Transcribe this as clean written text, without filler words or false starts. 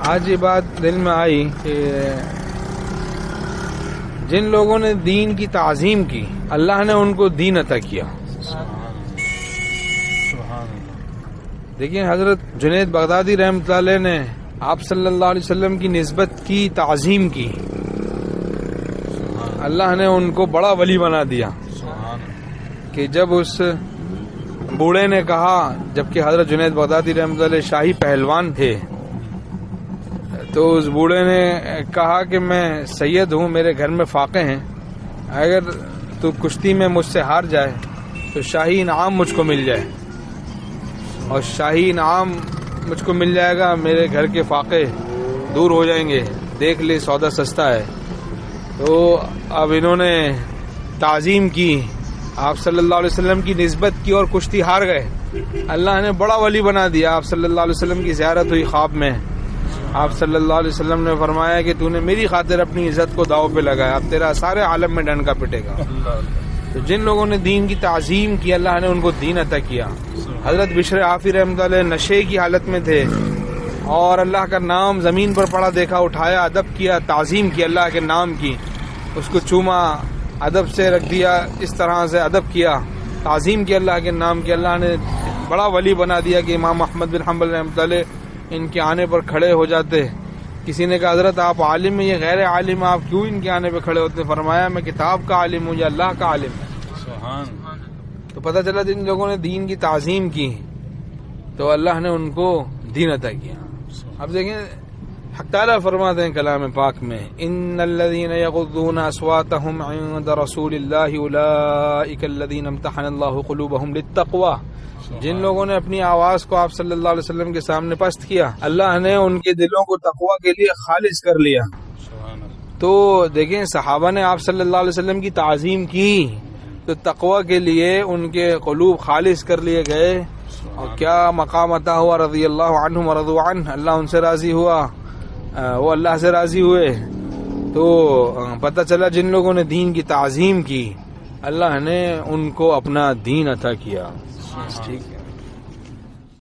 آج یہ بات دل میں آئی کہ جن لوگوں نے دین کی تعظیم کی اللہ نے ان کو دین عطا کیا. دیکھیں حضرت جنید بغدادی رحمۃ اللہ علیہ نے آپ صلی اللہ علیہ وسلم کی نسبت کی تعظیم کی، اللہ نے ان کو بڑا ولی بنا دیا کہ جب اس بوڑھے نے کہا، جبکہ حضرت جنید بغدادی رحمۃ اللہ علیہ شاہی پہلوان تھے، تو اس بوڑھے نے کہا کہ میں سید ہوں، میرے گھر میں فاقے ہیں، اگر تو کشتی میں مجھ سے ہار جائے تو شاہی انعام مجھ کو مل جائے، اور شاہی انعام مجھ کو مل جائے گا، میرے گھر کے فاقے دور ہو جائیں گے، دیکھ لے سودا سستا ہے. تو اب انہوں نے تعظیم کی، آپ صلی اللہ علیہ وسلم کی نسبت کی اور کشتی ہار گئے. اللہ نے بڑا ولی بنا دیا. آپ صلی اللہ علیہ وسلم کی زیارت ہوئی خواب میں، آپ صلی اللہ علیہ وسلم نے فرمایا کہ تو نے میری خاطر اپنی عزت کو داؤ پہ لگایا، اب تیرا سارے عالم میں ڈنکا پٹے گا. تو جن لوگوں نے دین کی تعظیم کی اللہ نے ان کو دین عطا کیا. حضرت بشر عافی رحمۃ اللہ علیہ نشے کی حالت میں تھے اور اللہ کا نام زمین پر پڑا دیکھا، اٹھایا، ادب کیا، تعظیم کی اللہ کے نام کی، اس کو چوما، ادب سے رکھ دیا، اس طرح سے ادب کیا، تعظیم کی اللہ کے نام کی. اللہ نے بڑا ولی بنا دیا کہ امام احمد بن حنبل رحمۃ اللہ علیہ ان کے آنے پر کھڑے ہو جاتے. کسی نے کہا حضرت آپ عالم ہیں، یہ غیر عالم ہے، آپ کیوں ان کے آنے پہ کھڑے ہوتے؟ فرمایا میں کتاب کا عالم ہوں، یہ اللہ کا عالم ہے. تو پتہ چلا جن لوگوں نے دین کی تعظیم کی تو اللہ نے ان کو دین عطا کیا. اب دیکھیں حق تعالیٰ فرماتے ہیں کلام پاک میں، ان الذین یغضون اصواتهم عند رسول اللہ اولئک الذین امتحن اللہ قلوبهم للتقوی. جن لوگوں نے اپنی آواز کو آپ صلی اللہ علیہ وسلم کے سامنے پست کیا، اللہ نے ان کے دلوں کو تقوی کے لیے خالص کر لیا. تو دیکھیں صحابہ نے آپ صلی اللہ علیہ وسلم کی تعظیم کی تو تقوی کے لیے ان کے قلوب خالص کر لیے گئے، اور کیا مقام عطا ہوا، رضی اللہ عنہم ورضوا عنہ، اللہ ان سے راضی ہوا، وہ اللہ سے راضی ہوئے. تو پتہ چلا جن لوگوں نے دین کی تعظیم کی اللہ نے ان کو اپنا دین عطا کیا. ٹھیک.